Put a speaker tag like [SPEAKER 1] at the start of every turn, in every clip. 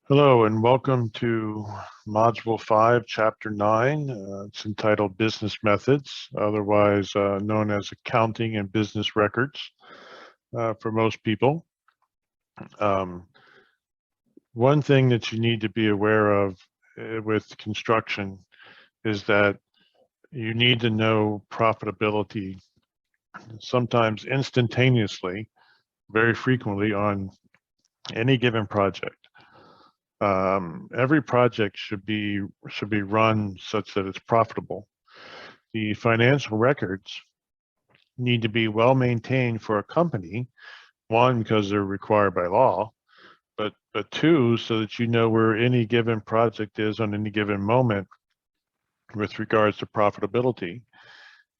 [SPEAKER 1] Hello and welcome to Module 5, Chapter 9. It's entitled Business Methods, otherwise known as Accounting and Business Records for most people. One thing that you need to be aware of with construction is that you need to know profitability sometimes instantaneously, very frequently on any given project. Every project should be run such that it's profitable. The financial records need to be well maintained for a company, one, because they're required by law, but two, so that you know where any given project is on any given moment with regards to profitability.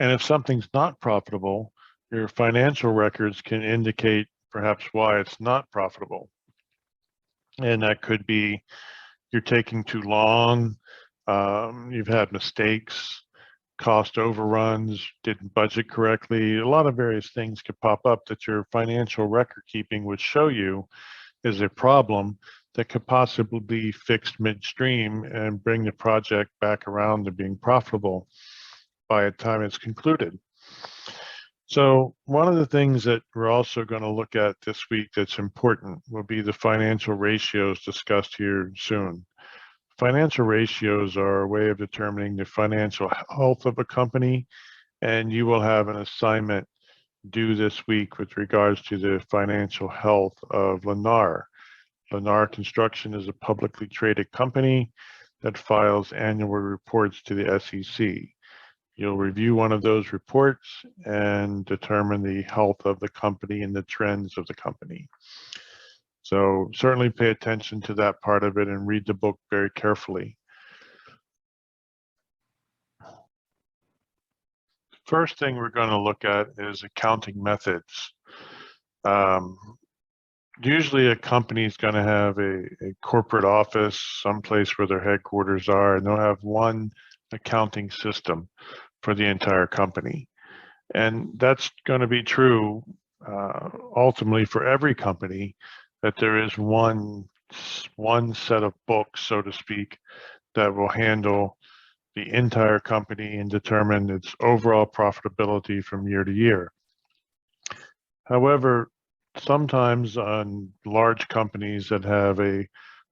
[SPEAKER 1] And if something's not profitable, your financial records can indicate perhaps why it's not profitable. And that could be you're taking too long, you've had mistakes, cost overruns, didn't budget correctly. A lot of various things could pop up that your financial record keeping would show you is a problem that could possibly be fixed midstream and bring the project back around to being profitable by the time it's concluded. So one of the things that we're also going to look at this week that's important will be the financial ratios discussed here soon. Financial ratios are a way of determining the financial health of a company, and you will have an assignment due this week with regards to the financial health of Lennar. Lennar Construction is a publicly traded company that files annual reports to the SEC. You'll review one of those reports and determine the health of the company and the trends of the company. So certainly pay attention to that part of it and read the book very carefully. First thing we're going to look at is accounting methods. Usually a company is going to have a corporate office, someplace where their headquarters are, and they'll have one accounting system for the entire company. And that's going to be true ultimately for every company, that there is one set of books, so to speak, that will handle the entire company and determine its overall profitability from year to year. However, sometimes on large companies that have a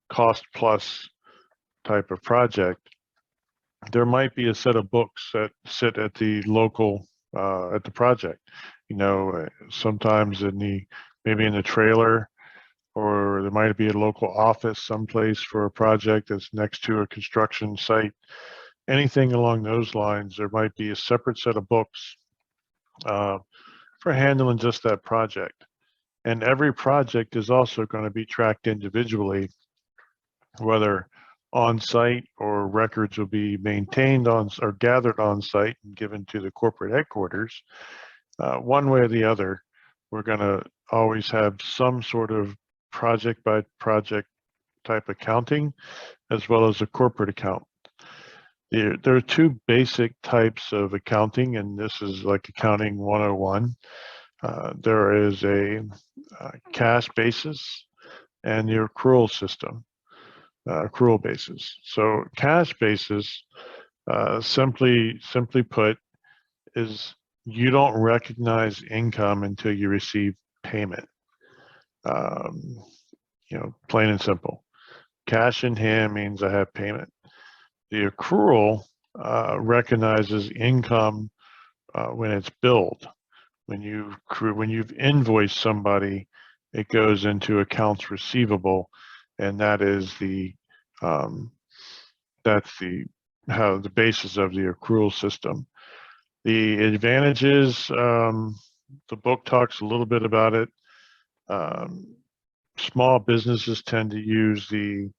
[SPEAKER 1] cost plus type of project, there might be a set of books that sit at the local at the project. You know, sometimes maybe in the trailer, or there might be a local office someplace for a project that's next to a construction site. Anything along those lines, there might be a separate set of books for handling just that project. And every project is also going to be tracked individually, whether on site or records will be maintained on or gathered on site and given to the corporate headquarters. One way or the other, we're going to always have some sort of project by project type accounting, as well as a corporate account. There are two basic types of accounting, and this is like accounting 101. There is a cash basis and the accrual system, accrual basis. So cash basis, simply put, is you don't recognize income until you receive payment. You know, plain and simple. Cash in hand means I have payment. The accrual recognizes income when it's billed. When you've invoiced somebody, it goes into accounts receivable, and that is that's the basis of the accrual system. The advantages, the book talks a little bit about it. Small businesses tend to use the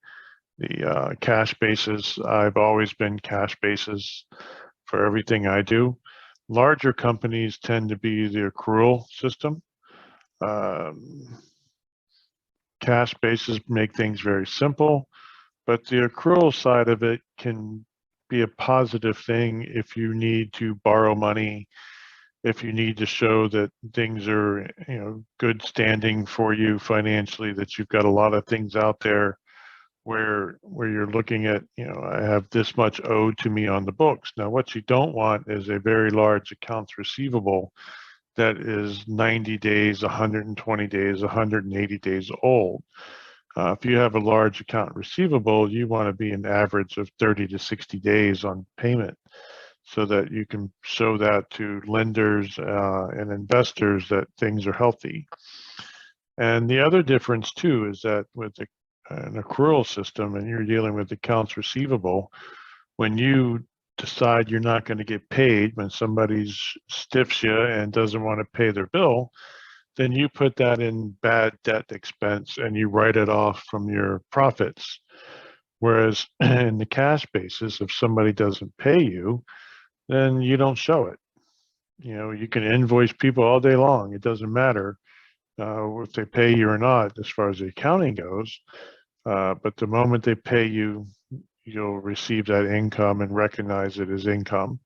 [SPEAKER 1] cash basis. I've always been cash basis for everything I do. Larger companies tend to be the accrual system. Cash basis make things very simple, but the accrual side of it can be a positive thing if you need to borrow money, if you need to show that things are, you know, good standing for you financially, that you've got a lot of things out there where you're looking at, I have this much owed to me on the books. Now, what you don't want is a very large accounts receivable that is 90 days, 120 days, 180 days old. If you have a large account receivable, you want to be an average of 30 to 60 days on payment so that you can show that to lenders and investors that things are healthy. And the other difference too is that with an accrual system and you're dealing with accounts receivable, when you decide you're not going to get paid, when somebody stiffs you and doesn't want to pay their bill, then you put that in bad debt expense and you write it off from your profits. Whereas in the cash basis, if somebody doesn't pay you, then you don't show it. You can invoice people all day long. It doesn't matter if they pay you or not as far as the accounting goes. But the moment they pay you, you'll receive that income and recognize it as income.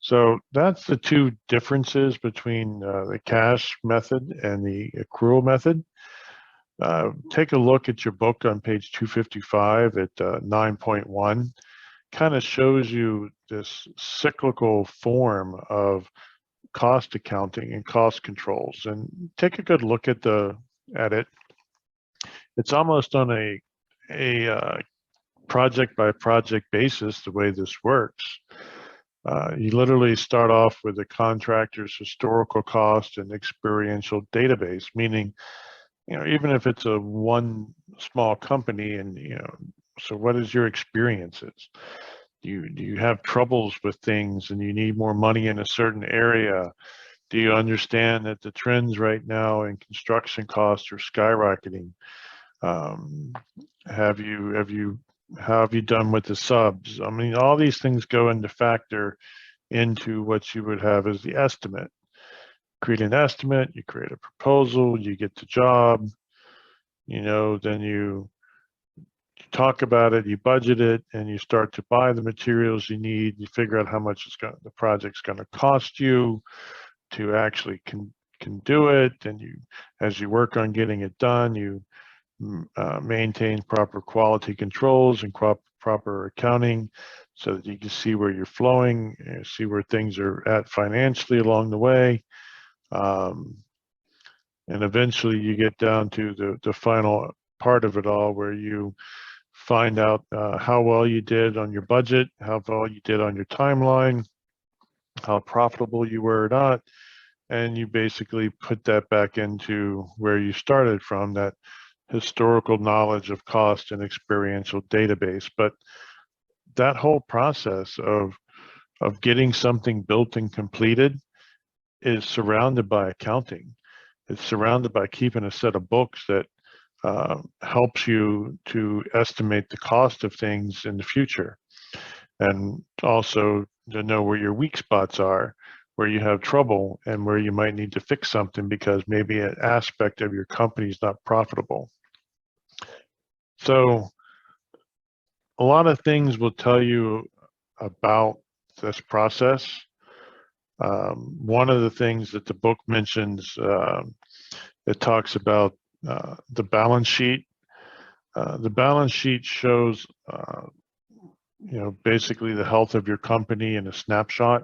[SPEAKER 1] So that's the two differences between the cash method and the accrual method. Take a look at your book on page 255 at 9.1. Kind of shows you this cyclical form of cost accounting and cost controls. And take a good look at it. It's almost on a project by project basis the way this works. You literally start off with the contractor's historical cost and experiential database, meaning, even if it's a one small company and, so what is your experiences? Do you have troubles with things and you need more money in a certain area? Do you understand that the trends right now in construction costs are skyrocketing? How have you done with the subs? I mean, all these things go into factor into what you would have as the estimate. Create an estimate, you create a proposal, you get the job, then you talk about it, you budget it, and you start to buy the materials you need. You figure out how much the project's going to cost you to actually can do it. And as you work on getting it done, you maintain proper quality controls and proper accounting so that you can see where you're flowing, see where things are at financially along the way. And eventually you get down to the final part of it all where you find out how well you did on your budget, how well you did on your timeline, how profitable you were or not, and you basically put that back into where you started from, that historical knowledge of cost and experiential database. But that whole process of getting something built and completed is surrounded by accounting. It's surrounded by keeping a set of books that helps you to estimate the cost of things in the future, and also to know where your weak spots are, where you have trouble, and where you might need to fix something because maybe an aspect of your company is not profitable. So a lot of things will tell you about this process. One of the things that the book mentions, it talks about the balance sheet. The balance sheet shows, basically the health of your company in a snapshot.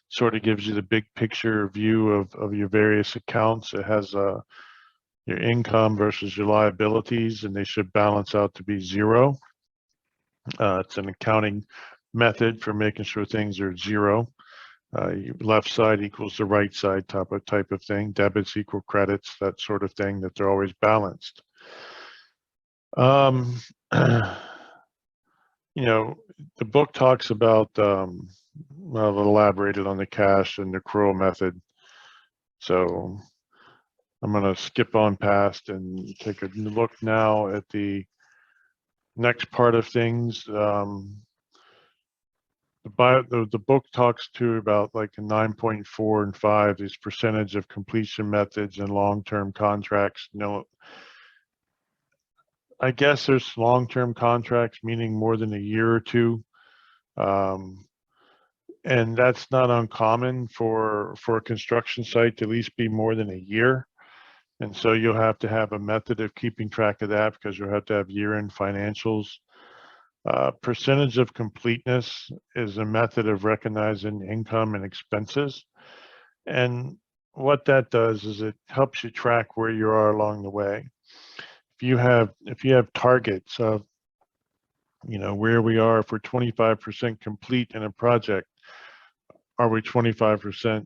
[SPEAKER 1] Sort of gives you the big picture view of your various accounts. It has your income versus your liabilities, and they should balance out to be zero. It's an accounting method for making sure things are zero. Left side equals the right side type of thing. Debits equal credits, that sort of thing, that they're always balanced. The book talks about, well, it elaborated on the cash and the accrual method. So I'm going to skip on past and take a look now at the next part of things. The book talks to about like a 9.4 and 5, these percentage of completion methods and long-term contracts. I guess there's long-term contracts, meaning more than a year or two. And that's not uncommon for a construction site to at least be more than a year. And so you'll have to have a method of keeping track of that because you'll have to have year-end financials. Percentage of completeness is a method of recognizing income and expenses. And what that does is it helps you track where you are along the way. If you have targets of, where we are, if we're 25% complete in a project, are we 25%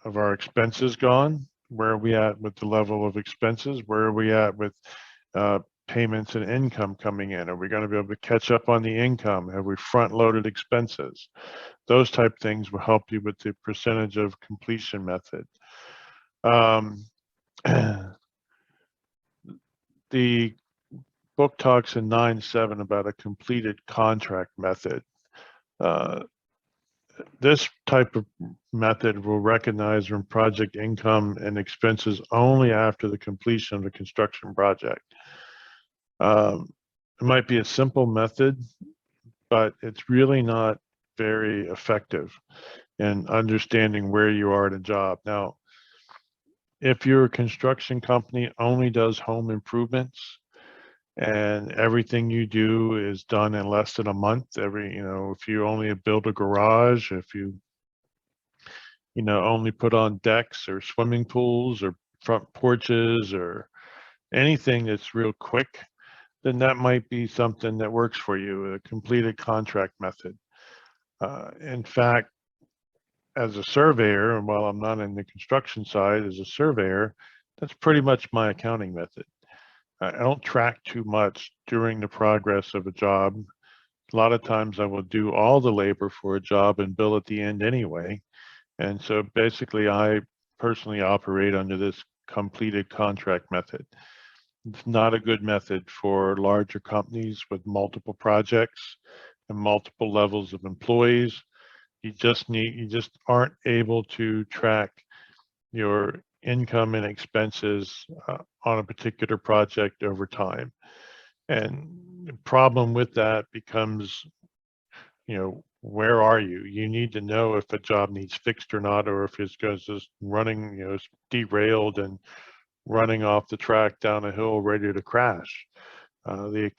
[SPEAKER 1] of our expenses gone? Where are we at with the level of expenses? Where are we at with payments and income coming in? Are we going to be able to catch up on the income? Have we front loaded expenses? Those type things will help you with the percentage of completion method. The book talks in 9.7 about a completed contract method. This type of method will recognize when project income and expenses only after the completion of the construction project. It might be a simple method, but it's really not very effective in understanding where you are in a job. Now, if your construction company only does home improvements and everything you do is done in less than a month, if you only build a garage, if you only put on decks or swimming pools or front porches or anything that's real quick, then that might be something that works for you, a completed contract method. In fact, as a surveyor, and while I'm not in the construction side, as a surveyor, that's pretty much my accounting method. I don't track too much during the progress of a job. A lot of times I will do all the labor for a job and bill at the end anyway. And so basically I personally operate under this completed contract method. It's not a good method for larger companies with multiple projects and multiple levels of employees. You just aren't able to track your income and expenses on a particular project over time. And the problem with that becomes, where are you? You need to know if a job needs fixed or not, or if it's just running, it's derailed and running off the track down a hill ready to crash. The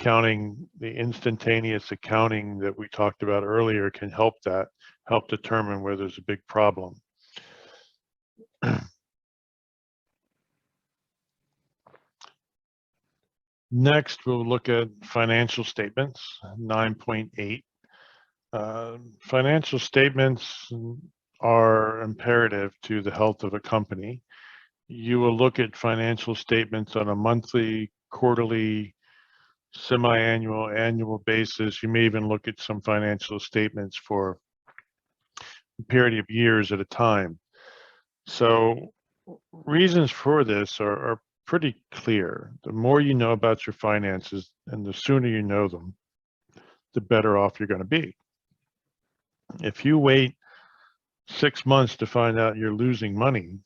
[SPEAKER 1] instantaneous accounting that we talked about earlier can help determine where there's a big problem. Next, we'll look at financial statements, 9.8. Financial statements are imperative to the health of a company. You will look at financial statements on a monthly, quarterly, semi-annual, annual basis. You may even look at some financial statements for a period of years at a time. So reasons for this are pretty clear. The more you know about your finances and the sooner you know them, the better off you're going to be. If you wait 6 months to find out you're losing money,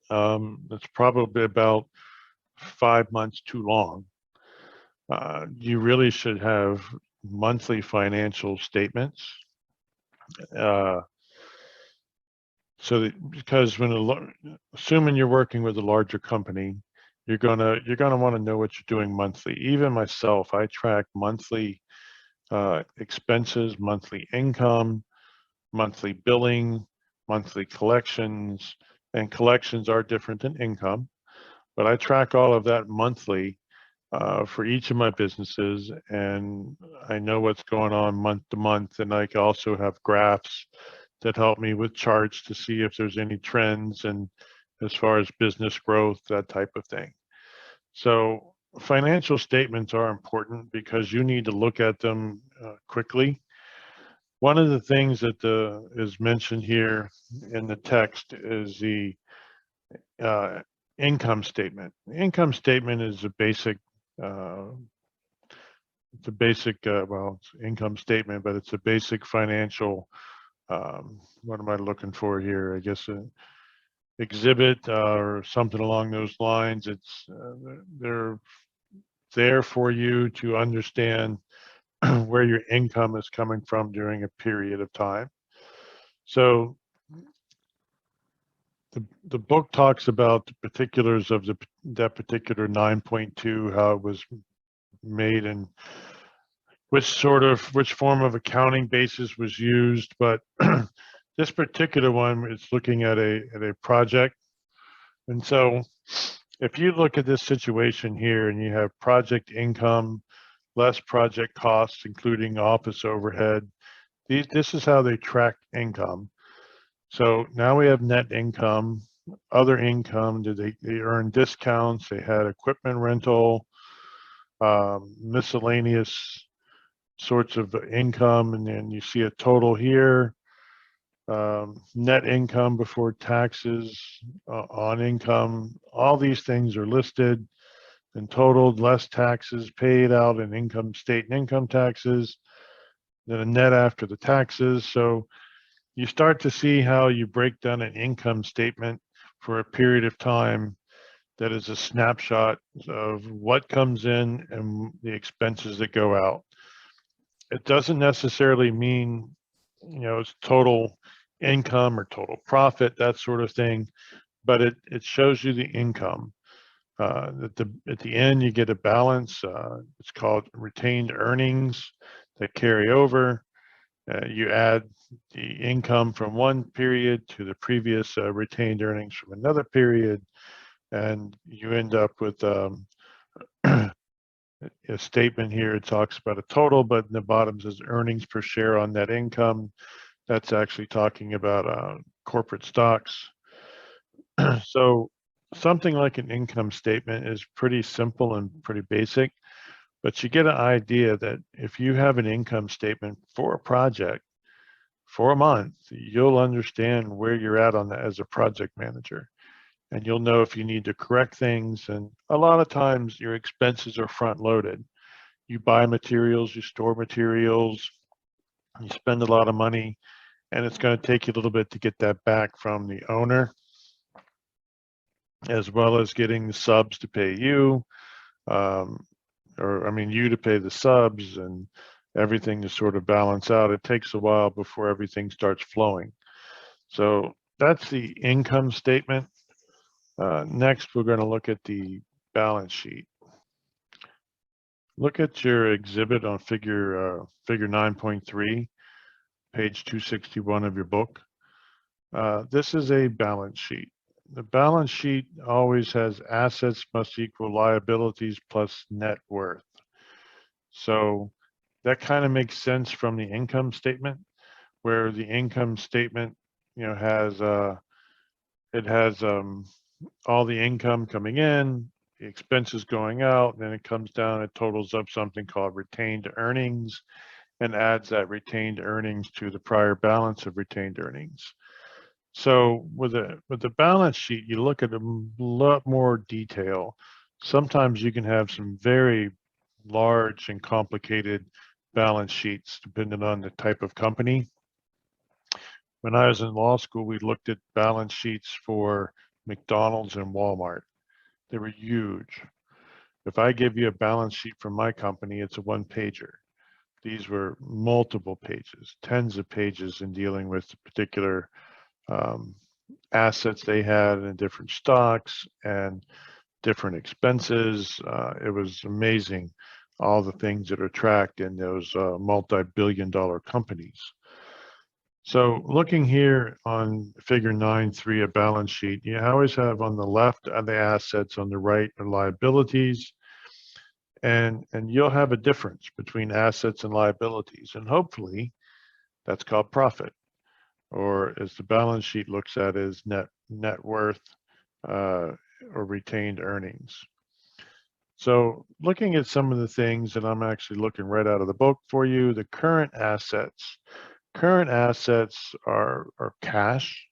[SPEAKER 1] that's probably about 5 months too long. You really should have monthly financial statements. Because assuming you're working with a larger company, you're gonna want to know what you're doing monthly. Even myself, I track monthly expenses, monthly income, monthly billing, monthly collections, and collections are different than income, but I track all of that monthly for each of my businesses, and I know what's going on month to month, and I can also have graphs that help me with charts to see if there's any trends and as far as business growth, that type of thing. So financial statements are important because you need to look at them quickly. One of the things that is mentioned here in the text is the income statement. The income statement is a basic, it's income statement, but it's a basic financial, what am I looking for here? I guess an exhibit or something along those lines. They're there for you to understand where your income is coming from during a period of time. So the book talks about the particulars of that particular 9.2, how it was made and which form of accounting basis was used. But this particular one is looking at a project. And so if you look at this situation here and you have project income, less project costs, including office overhead, this is how they track income. So now we have net income, other income. They earn discounts? They had equipment rental, miscellaneous sorts of income, and then you see a total here. Net income before taxes on income. All these things are listed and totaled, less taxes paid out in income, state and income taxes, then a net after the taxes. So you start to see how you break down an income statement for a period of time that is a snapshot of what comes in and the expenses that go out. It doesn't necessarily mean, it's total income or total profit, that sort of thing, but it shows you the income. At the end, you get a balance. It's called retained earnings that carry over. You add the income from one period to the previous retained earnings from another period, and you end up with a statement here. It talks about a total, but in the bottom says earnings per share on net income. That's actually talking about corporate stocks. So something like an income statement is pretty simple and pretty basic, but you get an idea that if you have an income statement for a project for a month, you'll understand where you're at on that as a project manager. And you'll know if you need to correct things. And a lot of times your expenses are front loaded. You buy materials, you store materials, you spend a lot of money, and it's going to take you a little bit to get that back from the owner, as well as getting the subs to pay you, you to pay the subs, and everything to sort of balance out. It takes a while before everything starts flowing. So that's the income statement. Next, we're going to look at the balance sheet. Look at your exhibit on figure 9.3, page 261 of your book. This is a balance sheet. The balance sheet always has assets must equal liabilities plus net worth. So that kind of makes sense from the income statement, where the income statement, has all the income coming in, the expenses going out, and then it comes down, it totals up something called retained earnings and adds that retained earnings to the prior balance of retained earnings. So with the balance sheet, you look at a lot more detail. Sometimes you can have some very large and complicated balance sheets depending on the type of company. When I was in law school, we looked at balance sheets for McDonald's and Walmart. They were huge. If I give you a balance sheet from my company, it's a one-pager. These were multiple pages, tens of pages in dealing with the particular assets they had and different stocks and different expenses. It was amazing, all the things that are tracked in those multi-billion-dollar companies. So looking here on figure 9.3, a balance sheet, you always have on the left are the assets, on the right are liabilities, and you'll have a difference between assets and liabilities, and hopefully that's called profit, or as the balance sheet looks at is net worth or retained earnings. So looking at some of the things, and I'm actually looking right out of the book for you, the current assets. Current assets are cash.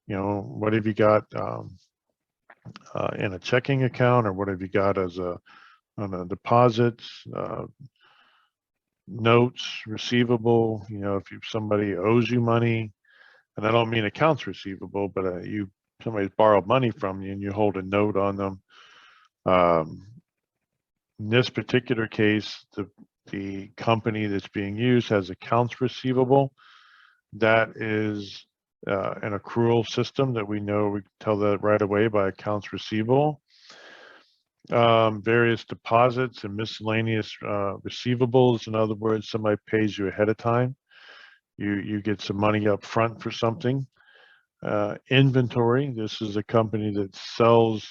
[SPEAKER 1] What have you got in a checking account, or what have you got as on a deposit, notes, receivable. If somebody owes you money, and I don't mean accounts receivable, but somebody's borrowed money from you and you hold a note on them. In this particular case, the company that's being used has accounts receivable. That is an accrual system that we know we can tell that right away by accounts receivable. Various deposits and miscellaneous receivables. In other words, somebody pays you ahead of time. You get some money up front for something. Inventory. This is a company that sells,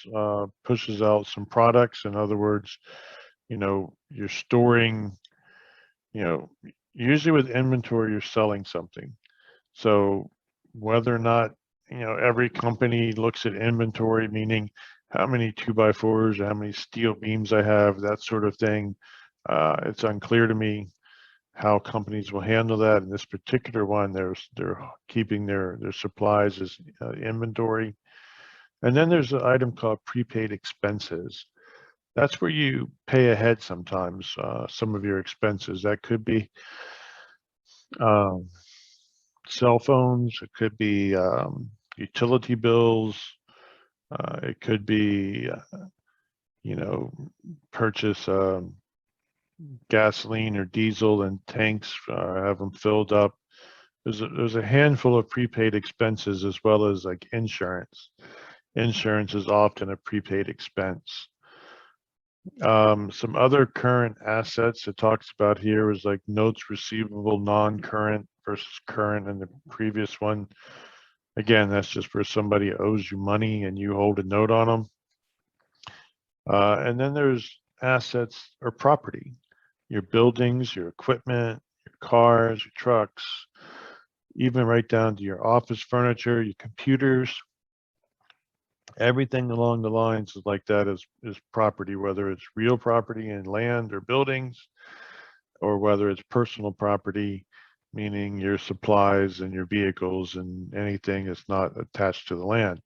[SPEAKER 1] pushes out some products. In other words, you're storing, usually with inventory, you're selling something. So whether or not, every company looks at inventory, meaning how many 2x4s, or how many steel beams I have, that sort of thing. It's unclear to me how companies will handle that. In this particular one, they're keeping their supplies as inventory. And then there's an item called prepaid expenses. That's where you pay ahead sometimes, some of your expenses. That could be cell phones, it could be utility bills, it could be, purchase gasoline or diesel and tanks, have them filled up. There's a handful of prepaid expenses, as well as like insurance. Insurance is often a prepaid expense. Some other current assets it talks about here is like notes receivable, non-current versus current in the previous one. Again, that's just where somebody owes you money and you hold a note on them. And then there's assets or property, your buildings, your equipment, your cars, your trucks, even right down to your office furniture, your computers. Everything along the lines like that is property, whether it's real property in land or buildings, or whether it's personal property, meaning your supplies and your vehicles and anything that's not attached to the land.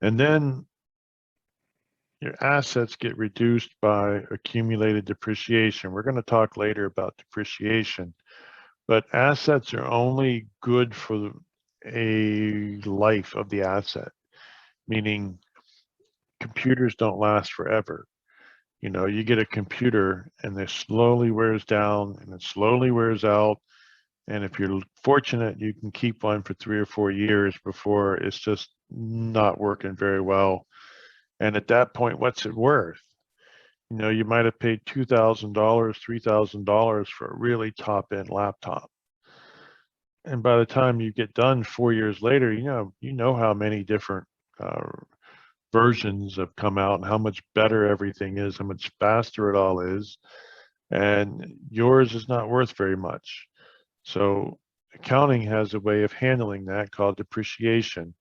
[SPEAKER 1] And then your assets get reduced by accumulated depreciation. We're going to talk later about depreciation, but assets are only good for a life of the asset, meaning computers don't last forever. You get a computer and it slowly wears down and it slowly wears out. And if you're fortunate, you can keep one for 3 or 4 years before it's just not working very well. And at that point, what's it worth? You might have paid $2,000, $3,000 for a really top-end laptop. And by the time you get done 4 years later, you know how many different versions have come out and how much better everything is, how much faster it all is, and yours is not worth very much. So accounting has a way of handling that called depreciation.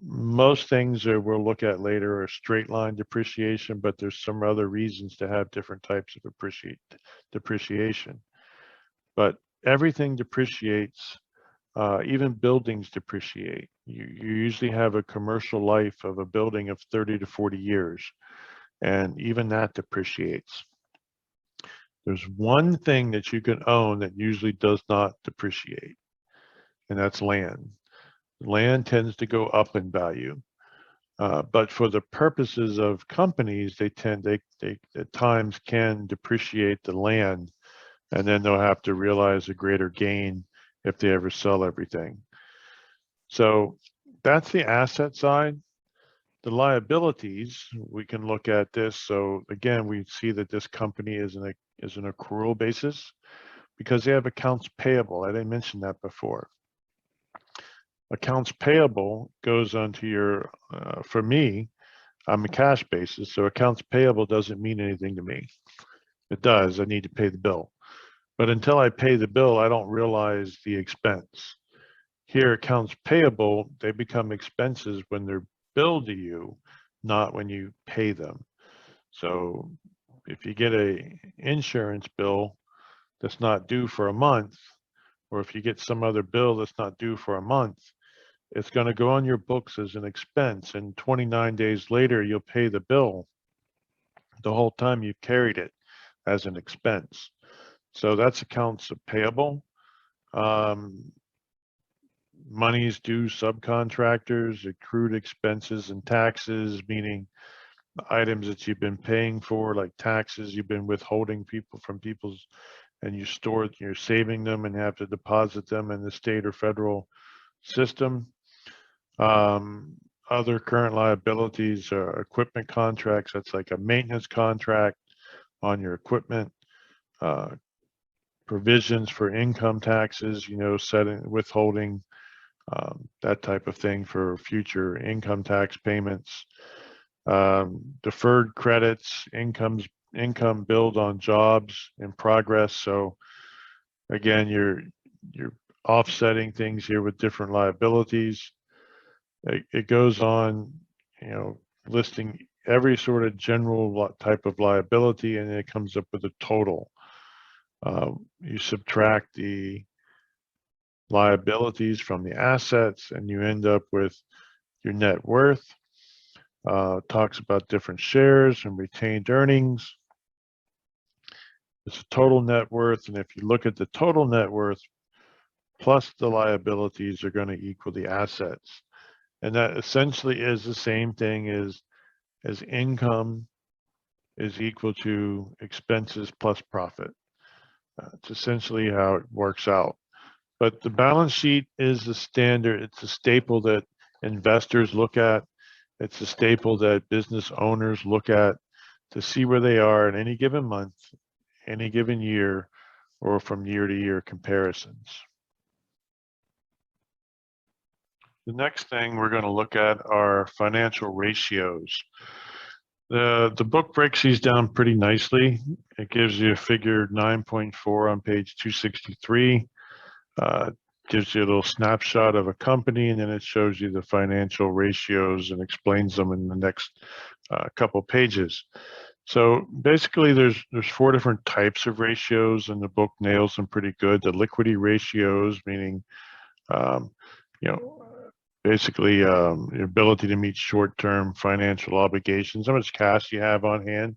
[SPEAKER 1] Most things that we'll look at later are straight line depreciation, but there's some other reasons to have different types of depreciation. But everything depreciates. Even buildings depreciate. You usually have a commercial life of a building of 30 to 40 years, and even that depreciates. There's one thing that you can own that usually does not depreciate, and that's land. Land tends to go up in value, but for the purposes of companies, they at times can depreciate the land, and then they'll have to realize a greater gain if they ever sell everything. So that's the asset side. The liabilities, we can look at this. So again, we see that this company is an accrual basis because they have accounts payable. I didn't mention that before. Accounts payable goes onto your, for me, I'm a cash basis, so accounts payable doesn't mean anything to me. It does, I need to pay the bill. But until I pay the bill, I don't realize the expense. Here, accounts payable, they become expenses when they're billed to you, not when you pay them. So if you get a insurance bill that's not due for a month, or if you get some other bill that's not due for a month, it's going to go on your books as an expense, and 29 days later, you'll pay the bill the whole time you carried it as an expense. So that's accounts payable. Monies due subcontractors, accrued expenses and taxes, meaning items that you've been paying for, like taxes you've been withholding from people's, and you're saving them and have to deposit them in the state or federal system. Other current liabilities are equipment contracts. That's like a maintenance contract on your equipment. Provisions for income taxes, setting, withholding, that type of thing for future income tax payments. Deferred credits, income billed on jobs in progress. So again, you're offsetting things here with different liabilities. It goes on, listing every sort of general type of liability, and it comes up with a total. You subtract the liabilities from the assets, and you end up with your net worth. Talks about different shares and retained earnings. It's a total net worth, and if you look at the total net worth plus the liabilities are going to equal the assets. And that essentially is the same thing as income is equal to expenses plus profit. It's essentially how it works out. But the balance sheet is the standard. It's a staple that investors look at. It's a staple that business owners look at to see where they are in any given month, any given year, or from year to year comparisons. The next thing we're going to look at are financial ratios. The book breaks these down pretty nicely. It gives you a figure 9.4 on page 263. Gives you a little snapshot of a company, and then it shows you the financial ratios and explains them in the next couple pages. So basically, there's 4 different types of ratios, and the book nails them pretty good. The liquidity ratios, meaning basically your ability to meet short-term financial obligations, how much cash you have on hand,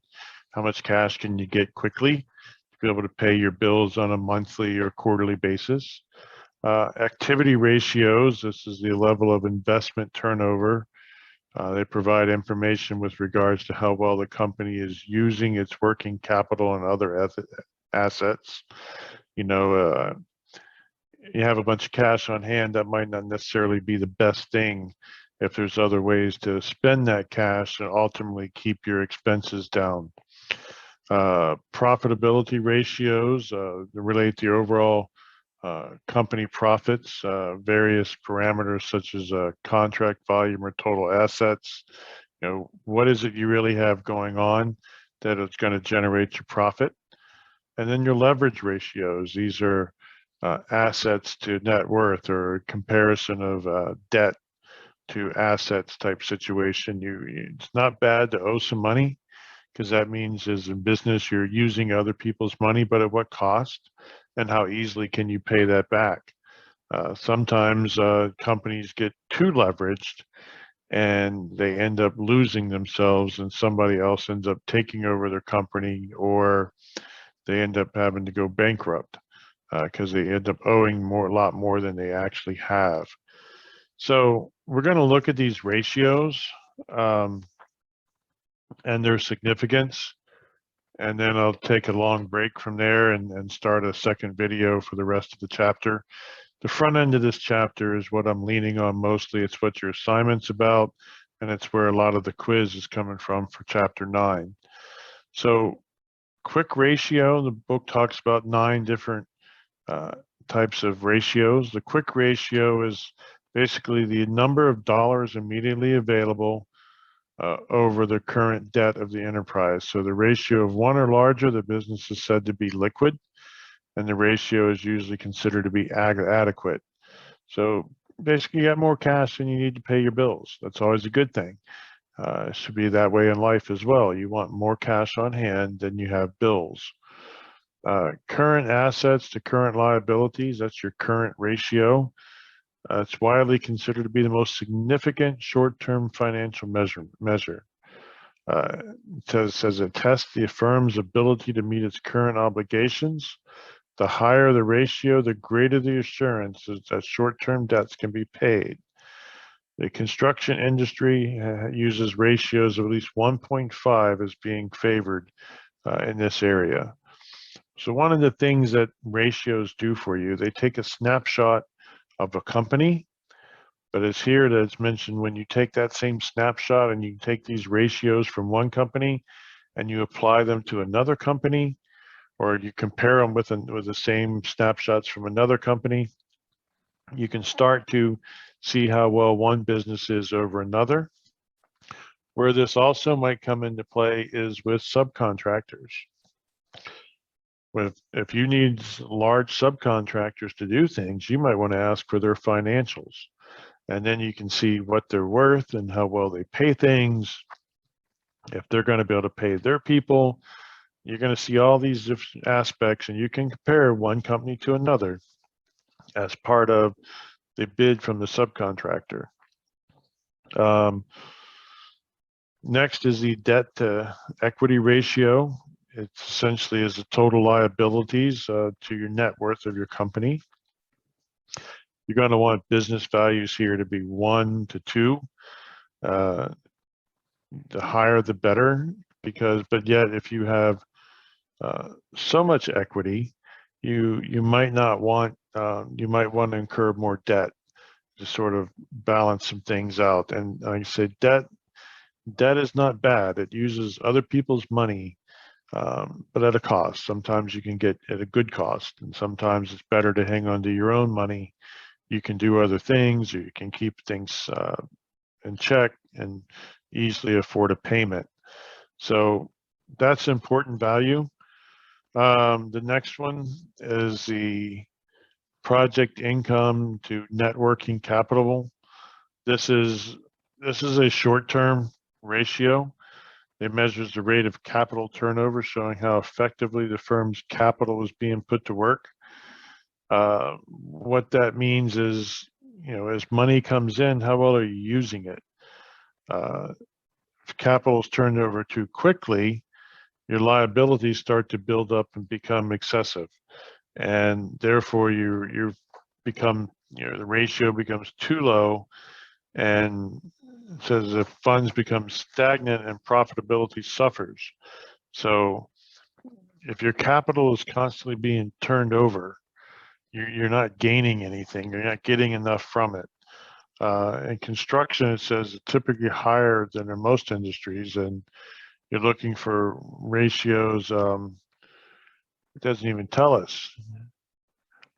[SPEAKER 1] how much cash can you get quickly to be able to pay your bills on a monthly or quarterly basis. Activity ratios, this is the level of investment turnover. They provide information with regards to how well the company is using its working capital and other assets. You have a bunch of cash on hand, that might not necessarily be the best thing if there's other ways to spend that cash and ultimately keep your expenses down. Profitability ratios relate to your overall company profits, various parameters such as contract volume or total assets. What is it you really have going on that it's going to generate your profit? And then your leverage ratios. These are assets to net worth, or comparison of debt to assets type situation. It's not bad to owe some money, because that means as a business you're using other people's money, but at what cost, and how easily can you pay that back? Sometimes companies get too leveraged and they end up losing themselves, and somebody else ends up taking over their company, or they end up having to go bankrupt because they end up owing a lot more than they actually have. So we're going to look at these ratios and their significance, and then I'll take a long break from there and start a second video for the rest of the chapter. The front end of this chapter is what I'm leaning on mostly. It's what your assignment's about, and it's where a lot of the quiz is coming from for chapter 9. So quick ratio, the book talks about 9 different types of ratios. The quick ratio is basically the number of dollars immediately available over the current debt of the enterprise. So the ratio of 1 or larger, the business is said to be liquid, and the ratio is usually considered to be adequate. So basically, you got more cash than you need to pay your bills. That's always a good thing. It should be that way in life as well. You want more cash on hand than you have bills. Current assets to current liabilities, that's your current ratio. It's widely considered to be the most significant short-term financial measure. It says it tests the firm's ability to meet its current obligations. The higher the ratio, the greater the assurance that short-term debts can be paid. The construction industry uses ratios of at least 1.5 as being favored in this area. So one of the things that ratios do for you, they take a snapshot of a company But it's here that it's mentioned when you take that same snapshot and you take these ratios from one company and you apply them to another company, or you compare them with the same snapshots from another company, you can start to see how well one business is over another. Where this also might come into play is with subcontractors. If you need large subcontractors to do things, you might want to ask for their financials. And then you can see what they're worth and how well they pay things. If they're going to be able to pay their people, you're going to see all these different aspects, and you can compare one company to another as part of the bid from the subcontractor. Next is the debt to equity ratio. It essentially is the total liabilities to your net worth of your company. You're going to want business values here to be 1 to 2. The higher the better, but yet if you have so much equity, you might not want you might want to incur more debt to sort of balance some things out. And like I said, debt is not bad. It uses other people's money, but at a cost. Sometimes you can get at a good cost, and sometimes it's better to hang on to your own money. You can do other things, or you can keep things in check and easily afford a payment. So that's important value. The next one is the project income to net working capital. This is a short-term ratio. It measures the rate of capital turnover, showing how effectively the firm's capital is being put to work. What that means is, as money comes in, how well are you using it? If capital is turned over too quickly, your liabilities start to build up and become excessive, and therefore the ratio becomes too low, and it says if funds become stagnant and profitability suffers. So if your capital is constantly being turned over, you're not gaining anything. You're not getting enough from it. In construction, it says it's typically higher than in most industries, and you're looking for ratios. It doesn't even tell us,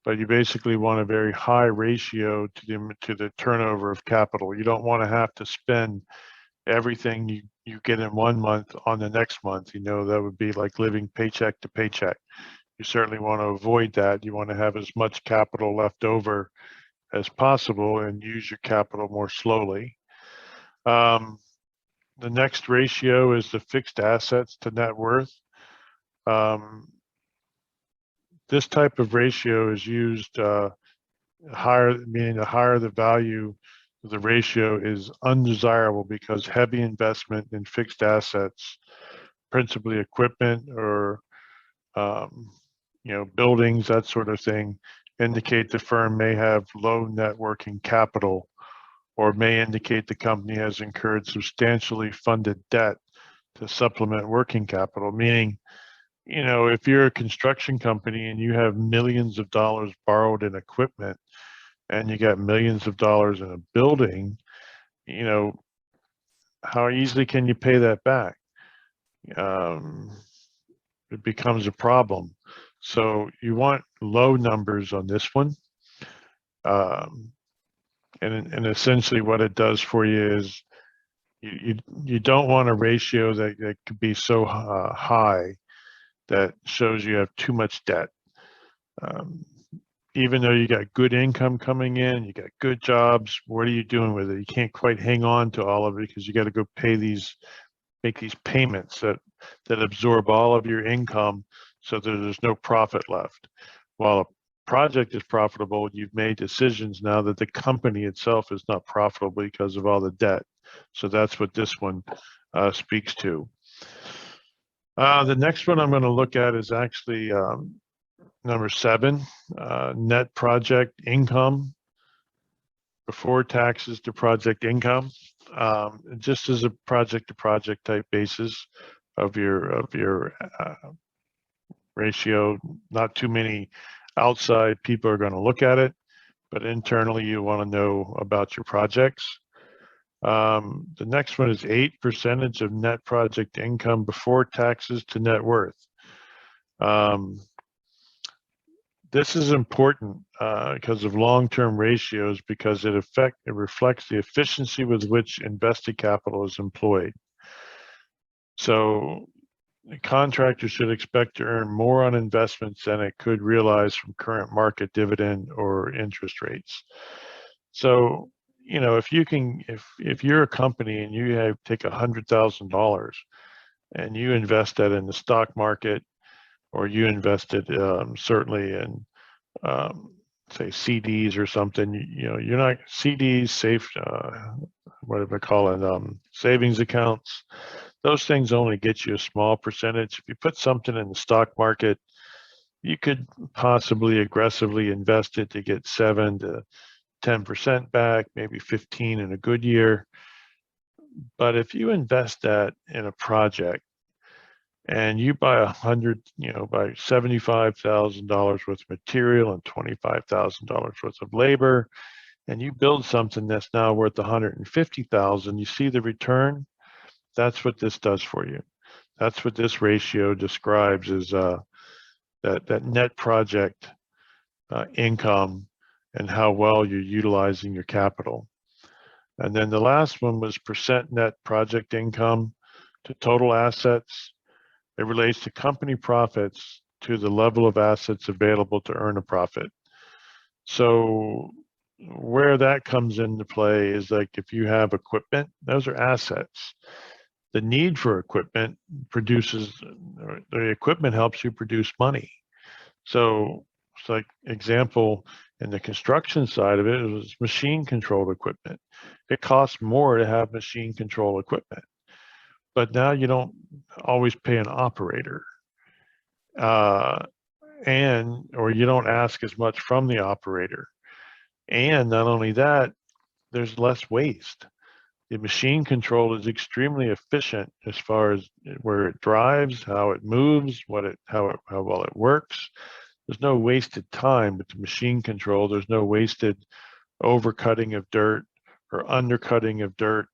[SPEAKER 1] but you basically want a very high ratio to the turnover of capital. You don't want to have to spend everything you get in 1 month on the next month. That would be like living paycheck to paycheck. You certainly want to avoid that. You want to have as much capital left over as possible and use your capital more slowly. The next ratio is the fixed assets to net worth. This type of ratio is used higher, meaning the higher the value, the ratio is undesirable because heavy investment in fixed assets, principally equipment or buildings, that sort of thing, indicate the firm may have low net working capital, or may indicate the company has incurred substantially funded debt to supplement working capital. Meaning, if you're a construction company and you have millions of dollars borrowed in equipment and you got millions of dollars in a building, how easily can you pay that back? It becomes a problem. So you want low numbers on this one. And essentially what it does for you is you don't want a ratio that could be so high that shows you have too much debt. Even though you got good income coming in, you got good jobs, what are you doing with it? You can't quite hang on to all of it because you got to go make these payments that absorb all of your income so that there's no profit left. While a project is profitable, you've made decisions now that the company itself is not profitable because of all the debt. So that's what this one speaks to. The next one I'm going to look at is actually number 7, net project income before taxes to project income. Just as a project to project type basis of your ratio. Not too many outside people are going to look at it, but internally you want to know about your projects. The next one is 8% of net project income before taxes to net worth. This is important because of long-term ratios, because it reflects the efficiency with which invested capital is employed. So the contractor should expect to earn more on investments than it could realize from current market dividend or interest rates. So, you know, if you're a company and you take $100,000 and you invest that in the stock market, or you invested certainly in say CDs or something, you know, you're not CDs, safe, what do they call it, savings accounts. Those things only get you a small percentage. If you put something in the stock market, you could possibly aggressively invest it to get 7 to 10% back, maybe 15 in a good year. But if you invest that in a project and you buy buy $75,000 worth of material and $25,000 worth of labor, and you build something that's now worth $150,000, you see the return. That's what this does for you. That's what this ratio describes as that net project income and how well you're utilizing your capital. And then the last one was percent net project income to total assets. It relates to company profits to the level of assets available to earn a profit. So where that comes into play is like if you have equipment, those are assets. The need for equipment the equipment helps you produce money. So it's like example, in the construction side of it, it was machine controlled equipment. It costs more to have machine control equipment, but now you don't always pay an operator, or you don't ask as much from the operator. And not only that, there's less waste. The machine control is extremely efficient as far as where it drives, how it moves, how well it works. There's no wasted time with the machine control. There's no wasted overcutting of dirt or undercutting of dirt,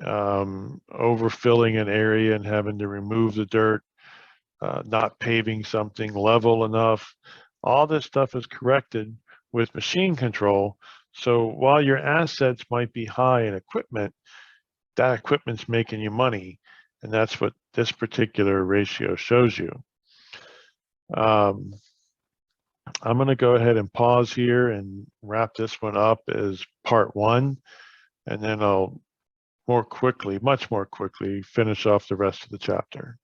[SPEAKER 1] overfilling an area and having to remove the dirt, not paving something level enough. All this stuff is corrected with machine control. So while your assets might be high in equipment, that equipment's making you money. And that's what this particular ratio shows you. I'm going to go ahead and pause here and wrap this one up as part 1. And then I'll much more quickly, finish off the rest of the chapter.